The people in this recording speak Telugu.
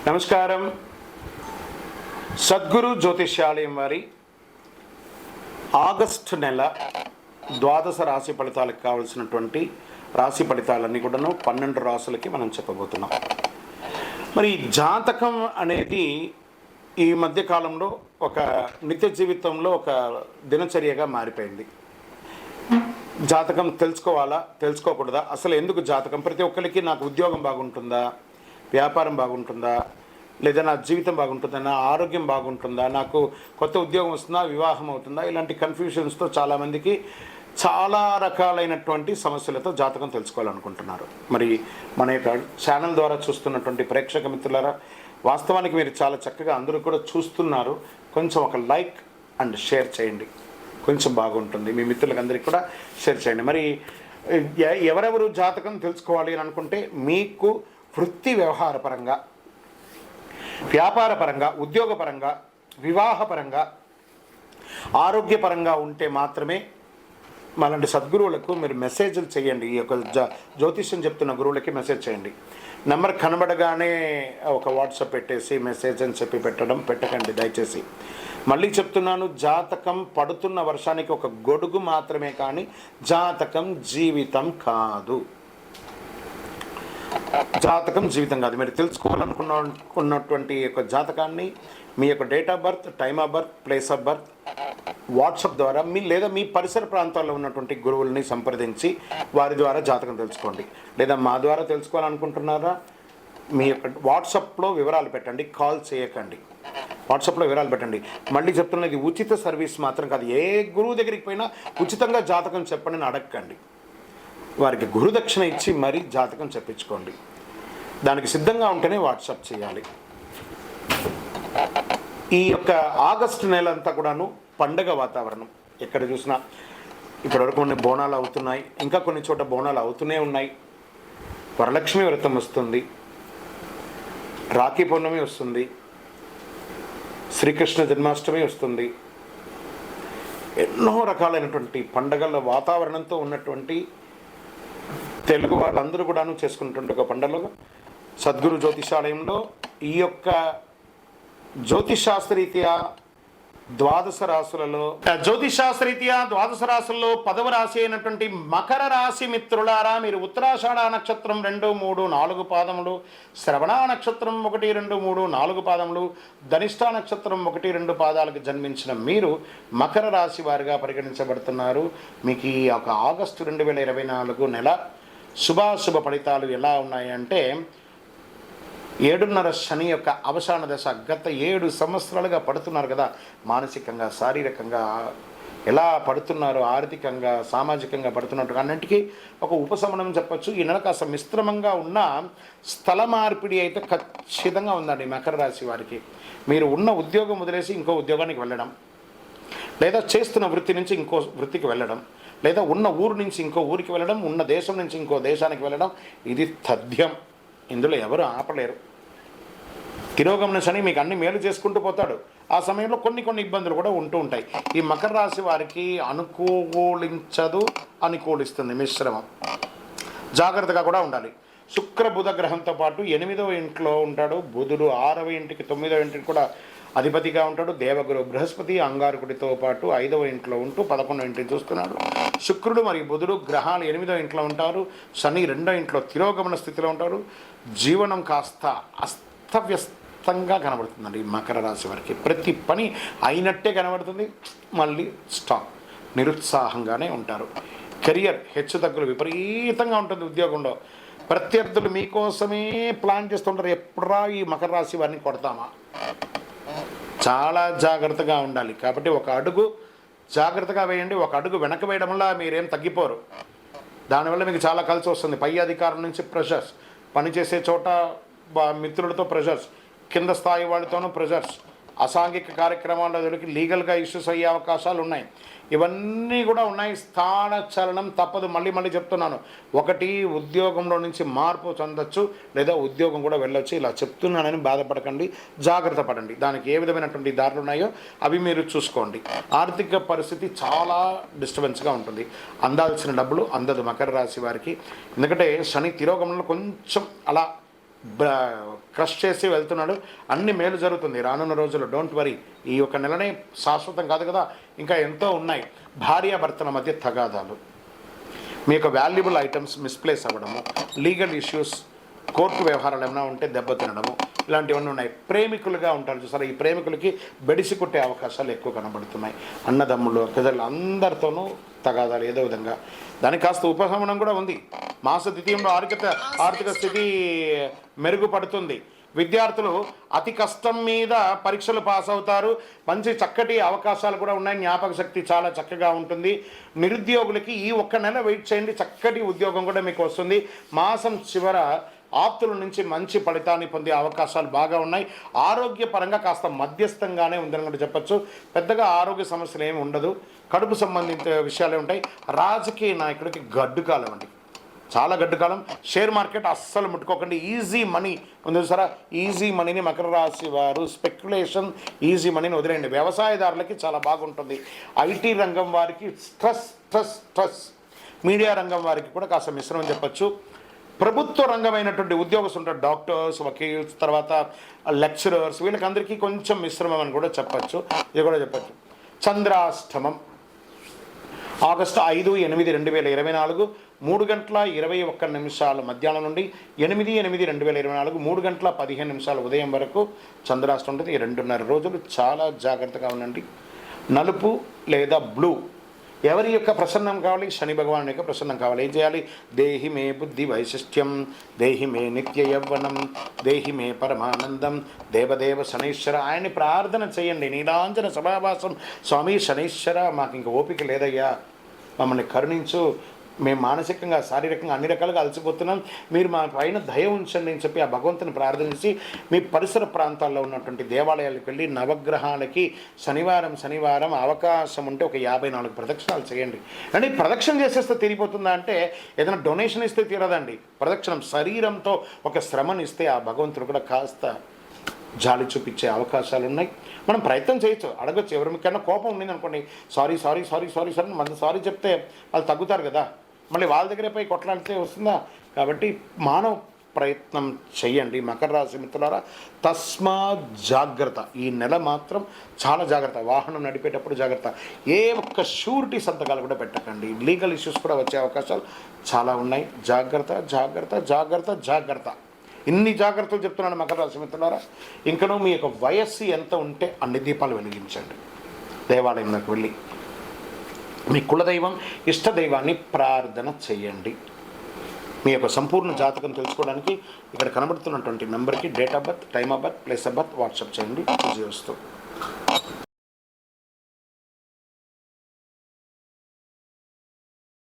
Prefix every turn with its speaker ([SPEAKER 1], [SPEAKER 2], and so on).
[SPEAKER 1] నమస్కారం. సద్గురు జ్యోతిష్యాలయం వారి ఆగస్టు నెల ద్వాదశ రాశి ఫలితాలకు కావలసినటువంటి రాశి ఫలితాలన్నీ కూడాను 12 రాశులకి మనం చెప్పబోతున్నాం. మరి జాతకం అనేది ఈ మధ్యకాలంలో ఒక నిత్య జీవితంలో ఒక దినచర్యగా మారిపోయింది. జాతకం తెలుసుకోవాలా, తెలుసుకోకూడదా, అసలు ఎందుకు జాతకం? ప్రతి ఒక్కరికి నాకు ఉద్యోగం బాగుంటుందా, వ్యాపారం బాగుంటుందా, లేదా నా జీవితం బాగుంటుందా, నా ఆరోగ్యం బాగుంటుందా, నాకు కొత్త ఉద్యోగం వస్తుందా, వివాహం అవుతుందా, ఇలాంటి కన్ఫ్యూషన్స్తో చాలామందికి చాలా రకాలైనటువంటి సమస్యలతో జాతకం తెలుసుకోవాలనుకుంటున్నారు. మరి మన యొక్క ఛానల్ ద్వారా చూస్తున్నటువంటి ప్రేక్షక మిత్రులారా, వాస్తవానికి మీరు చాలా చక్కగా అందరూ కూడా చూస్తున్నారు. కొంచెం ఒక లైక్ అండ్ షేర్ చేయండి, కొంచెం బాగుంటుంది. మీ మిత్రులకు అందరికీ కూడా షేర్ చేయండి. మరి ఎవరెవరు జాతకం తెలుసుకోవాలి అని అనుకుంటే, మీకు వృత్తి వ్యవహారపరంగా, వ్యాపారపరంగా, ఉద్యోగపరంగా, వివాహపరంగా, ఆరోగ్యపరంగా ఉంటే మాత్రమే మళ్ళీ సద్గురువులకు మీరు మెసేజ్లు చేయండి. ఈ యొక్క జ్యోతిష్యం చెప్తున్న గురువులకి మెసేజ్ చేయండి. నెంబర్ కనబడగానే ఒక వాట్సాప్ పెట్టేసి మెసేజ్ అని చెప్పి పెట్టకండి దయచేసి. మళ్ళీ చెప్తున్నాను, జాతకం పడుతున్న వర్షానికి ఒక గొడుగు మాత్రమే, కానీ జాతకం జీవితం కాదు. జాతకం జీవితం కాదు. మీరు తెలుసుకోవాలనుకున్నటువంటి యొక్క జాతకాన్ని మీ యొక్క date of birth, time of birth, place of birth WhatsApp ద్వారా లేదా మీ పరిసర ప్రాంతాల్లో ఉన్నటువంటి గురువుల్ని సంప్రదించి వారి ద్వారా జాతకం తెలుసుకోండి. లేదా మా ద్వారా తెలుసుకోవాలనుకుంటున్నారా, మీ యొక్క వాట్సాప్లో వివరాలు పెట్టండి, కాల్ చేయకండి. వాట్సాప్లో వివరాలు పెట్టండి. మళ్ళీ చెప్తున్నది, ఇది ఉచిత సర్వీస్ మాత్రం కాదు. ఏ గురువు దగ్గరికి పోయినా ఉచితంగా జాతకం చెప్పండి అని అడగకండి. వారికి గురుదక్షిణ ఇచ్చి మరీ జాతకం చెప్పించుకోండి. దానికి సిద్ధంగా ఉంటేనే వాట్సాప్ చేయాలి. ఈ యొక్క ఆగస్టు నెల అంతా కూడాను పండగ వాతావరణం. ఎక్కడ చూసినా ఇప్పటివరకు కొన్ని బోనాలు అవుతున్నాయి, ఇంకా కొన్ని చోట బోనాలు అవుతూనే ఉన్నాయి. వరలక్ష్మి వ్రతం వస్తుంది, రాఖీ పౌర్ణమి వస్తుంది, శ్రీకృష్ణ జన్మాష్టమి వస్తుంది. ఎన్నో రకాలైనటువంటి పండగల వాతావరణంతో ఉన్నటువంటి తెలుగు వాళ్ళందరూ కూడాను చేసుకున్నటువంటి ఒక పండుగలో సద్గురు జ్యోతిషాలయంలో ఈ యొక్క జ్యోతిషాస్త్రరీత్యా ద్వాదశ రాశులలో 10వ రాశి అయినటువంటి మకర రాశి మిత్రులారా, మీరు ఉత్తరాషాఢ నక్షత్రం 2, 3, 4 పాదములు, శ్రవణ నక్షత్రం 1, 2, 3, 4 పాదములు, ధనిష్ఠా నక్షత్రం 1, 2 పాదాలకు జన్మించిన మీరు మకర రాశి వారిగా పరిగణించబడుతున్నారు. మీకు ఈ ఒక ఆగస్టు 2024 నెల శుభాశుభ ఫలితాలు ఎలా ఉన్నాయంటే, 7.5 శని యొక్క అవసాన దశ. గత 7 సంవత్సరాలుగా పడుతున్నారు కదా, మానసికంగా, శారీరకంగా ఎలా పడుతున్నారు, ఆర్థికంగా, సామాజికంగా పడుతున్నట్టు అన్నింటికీ ఒక ఉపశమనం చెప్పచ్చు. ఈ నెల కాస్త మిశ్రమంగా ఉన్న స్థల మార్పిడి అయితే ఖచ్చితంగా ఉందండి మకర రాశి వారికి. మీరు ఉన్న ఉద్యోగం వదిలేసి ఇంకో ఉద్యోగానికి వెళ్ళడం, లేదా చేస్తున్న వృత్తి నుంచి ఇంకో వృత్తికి వెళ్ళడం, లేదా ఉన్న ఊరు నుంచి ఇంకో ఊరికి వెళ్ళడం, ఉన్న దేశం నుంచి ఇంకో దేశానికి వెళ్ళడం, ఇది తథ్యం. ఇందులో ఎవరు ఆపలేరు. తిరోగమన శని మీకు అన్ని మేలు చేసుకుంటూ పోతాడు. ఆ సమయంలో కొన్ని ఇబ్బందులు కూడా ఉంటూ ఉంటాయి. ఈ మకర రాశి వారికి అనుకూలించదు, అనుకూలిస్తుంది, మిశ్రమం. జాగ్రత్తగా కూడా ఉండాలి. శుక్ర బుధ గ్రహంతో పాటు 8వ ఇంట్లో ఉంటాడు బుధుడు, 6వ ఇంటికి 9వ ఇంటికి కూడా అధిపతిగా ఉంటాడు. దేవగురు బృహస్పతి అంగారకుడితో పాటు 5వ ఇంట్లో ఉంటూ 11వ ఇంటిని చూస్తున్నాడు. శుక్రుడు మరియు బుధుడు గ్రహాలు 8వ ఇంట్లో ఉంటారు. శని 2వ ఇంట్లో తిరోగమన స్థితిలో ఉంటారు. జీవనం కాస్త అస్తవ్యస్తంగా కనబడుతుందండి మకర రాశి వారికి. ప్రతి పని అయినట్టే కనబడుతుంది, మళ్ళీ స్టాప్, నిరుత్సాహంగానే ఉంటారు. కెరియర్ హెచ్చుతగ్గులు విపరీతంగా ఉంటుంది. ఉద్యోగంలో ప్రత్యర్థులు మీకోసమే ప్లాన్ చేస్తుంటారు, ఎప్పుడా ఈ మకర రాశి వారిని కొడతామా. చాలా జాగ్రత్తగా ఉండాలి. కాబట్టి ఒక అడుగు జాగ్రత్తగా వేయండి. ఒక అడుగు వెనక వేయడం వల్ల మీరేం తగ్గిపోరు. దానివల్ల మీకు చాలా కలిసి వస్తుంది. పై అధికారుల నుంచి ప్రెషర్స్, పనిచేసే చోట మిత్రులతో ప్రెషర్స్, కింద స్థాయి వాళ్ళతోనూ ప్రెషర్స్, అసాంఘిక కార్యక్రమాల్లో దొరికి లీగల్గా ఇష్యూస్ అయ్యే అవకాశాలు ఉన్నాయి. ఇవన్నీ కూడా ఉన్నాయి. స్థాన చలనం తప్పదు. మళ్ళీ చెప్తున్నాను, ఒకటి ఉద్యోగంలో నుంచి మార్పు చెందొచ్చు, లేదా ఉద్యోగం కూడా వెళ్ళొచ్చు. ఇలా చెప్తున్నానని బాధపడకండి, జాగ్రత్త పడండి. దానికి ఏ విధమైనటువంటి దారులు ఉన్నాయో అవి మీరు చూసుకోండి. ఆర్థిక పరిస్థితి చాలా డిస్టర్బెన్స్గా ఉంటుంది. అందాల్సిన డబ్బులు అందదు మకర రాశి వారికి. ఎందుకంటే శని తిరోగమనంలో కొంచెం అలా క్రష్ చేసి వెళ్తున్నాడు. అన్ని మేలు జరుగుతుంది రానున్న రోజుల్లో, డోంట్ వరీ. ఈ ఒక నెలనే శాశ్వతం కాదు కదా, ఇంకా ఎంతో ఉన్నాయి. భార్యాభర్తల మధ్య తగాదాలు, మీ యొక్క వాల్యుబుల్ ఐటమ్స్ మిస్ప్లేస్ అవ్వడము, లీగల్ ఇష్యూస్, కోర్టు వ్యవహారాలు ఏమైనా ఉంటే దెబ్బతినడము, ఇలాంటివన్నీ ఉన్నాయి. ప్రేమికులుగా ఉంటారు చూసారా, ఈ ప్రేమికులకి బెడిసి కొట్టే అవకాశాలు ఎక్కువ కనబడుతున్నాయి. అన్నదమ్ములు పెద్దలు అందరితోనూ తగాదాలు ఏదో విధంగా. దానికి కాస్త ఉపశమనం కూడా ఉంది. మాస ద్వితీయంలో ఆర్థిక స్థితి మెరుగుపడుతుంది. విద్యార్థులు అతి కష్టం మీద పరీక్షలు పాస్ అవుతారు. మంచి చక్కటి అవకాశాలు కూడా ఉన్నాయి. జ్ఞాపక శక్తి చాలా చక్కగా ఉంటుంది. నిరుద్యోగులకి ఈ ఒక్క నెల వెయిట్ చేయండి, చక్కటి ఉద్యోగం కూడా మీకు వస్తుంది. మాసం చివర ఆప్తుల నుంచి మంచి ఫలితాన్ని పొందే అవకాశాలు బాగా ఉన్నాయి. ఆరోగ్యపరంగా కాస్త మధ్యస్థంగానే ఉందని కూడా చెప్పచ్చు. పెద్దగా ఆరోగ్య సమస్యలు ఏమి ఉండదు. కడుపు సంబంధించిన విషయాలే ఉంటాయి. రాజకీయ నాయకుడికి గడ్డు కాలం అండి, చాలా గడ్డు కాలం. షేర్ మార్కెట్ అస్సలు ముట్టుకోకండి. ఈజీ మనీ ఉంది సరే, ఈజీ మనీని మకర రాశి వారు స్పెక్యులేషన్, ఈజీ మనీని వదిలేయండి. వ్యవసాయదారులకి చాలా బాగుంటుంది. ఐటీ రంగం వారికి స్ట్రెస్. మీడియా రంగం వారికి కూడా కాస్త మిశ్రమం చెప్పచ్చు. ప్రభుత్వ రంగమైనటువంటి ఉద్యోగస్తులు ఉంటారు, డాక్టర్స్, వకీల్స్, తర్వాత లెక్చరర్స్, వీళ్ళకందరికీ కొంచెం మిశ్రమం అని కూడా చెప్పచ్చు. ఇది కూడా చెప్పచ్చు. చంద్రాష్టమం ఆగస్టు 5/8/2024 3:21 మధ్యాహ్నం నుండి 8/8/2024 3:15 ఉదయం వరకు చంద్రాష్టం ఉంటుంది. ఈ 2.5 రోజులు చాలా జాగ్రత్తగా ఉండండి. నలుపు లేదా బ్లూ, ఎవరి యొక్క ప్రసన్నం కావాలి? శని భగవాన్ యొక్క ప్రసన్నం కావాలి. ఏం చేయాలి? దేహి మే బుద్ధి వైశిష్ట్యం, దేహి మే నిత్య యవ్వనం, దేహి మే పరమానందం, దేవదేవ శనీశ్వర. ఆయన్ని ప్రార్థన చేయండి. నీలాంజన సభావాసం, స్వామి శనీశ్వర, మాకు ఇంక ఓపిక లేదయ్యా, మమ్మల్ని కరుణించు, మేము మానసికంగా శారీరకంగా అన్ని రకాలుగా అలసిపోతున్నాం, మీరు మా పైన దయ ఉంచండి అని చెప్పి ఆ భగవంతుని ప్రార్థించి మీ పరిసర ప్రాంతాల్లో ఉన్నటువంటి దేవాలయాలకు వెళ్ళి నవగ్రహాలకి శనివారం అవకాశం ఉంటే ఒక 54 ప్రదక్షిణాలు చేయండి. అంటే ప్రదక్షిణ చేసేస్తే తీరిపోతుందా అంటే, ఏదైనా డొనేషన్ ఇస్తే తీరదండి. ప్రదక్షిణం శరీరంతో ఒక శ్రమని ఇస్తే ఆ భగవంతుడు కూడా కాస్త జాలి చూపించే అవకాశాలు ఉన్నాయి. మనం ప్రయత్నం చేయొచ్చు, అడగచ్చు. ఎవరికైనా కోపం ఉండింది అనుకోండి, సారీ మన సారీ చెప్తే వాళ్ళు తగ్గుతారు కదా, మళ్ళీ వాళ్ళ దగ్గరే పోయి కొట్లాడితే వస్తుందా? కాబట్టి మానవ ప్రయత్నం చెయ్యండి. మకర రాశి మిత్రులారా, తస్మాత్ జాగ్రత్త. ఈ నెల మాత్రం చాలా జాగ్రత్త. వాహనం నడిపేటప్పుడు జాగ్రత్త. ఏ ఒక్క షూరిటీ సంతకాలు కూడా పెట్టకండి. లీగల్ ఇష్యూస్ కూడా వచ్చే అవకాశాలు చాలా ఉన్నాయి. జాగ్రత్త. ఇన్ని జాగ్రత్తలు చెప్తున్నాను మకర రాశి మిత్రులారా. ఇంకనూ మీ యొక్క వయస్సు ఎంత ఉంటే అన్ని దీపాలు వెలిగించండి. దేవాలయంలోకి వెళ్ళి మీ కులదైవం, ఇష్టదైవాన్ని ప్రార్థన చేయండి. మీ యొక్క సంపూర్ణ జాతకం తెలుసుకోవడానికి ఇక్కడ కనబడుతున్నటువంటి నెంబర్కి date of birth, time of birth, place of birth WhatsApp చేయండి. విజయవస్తు.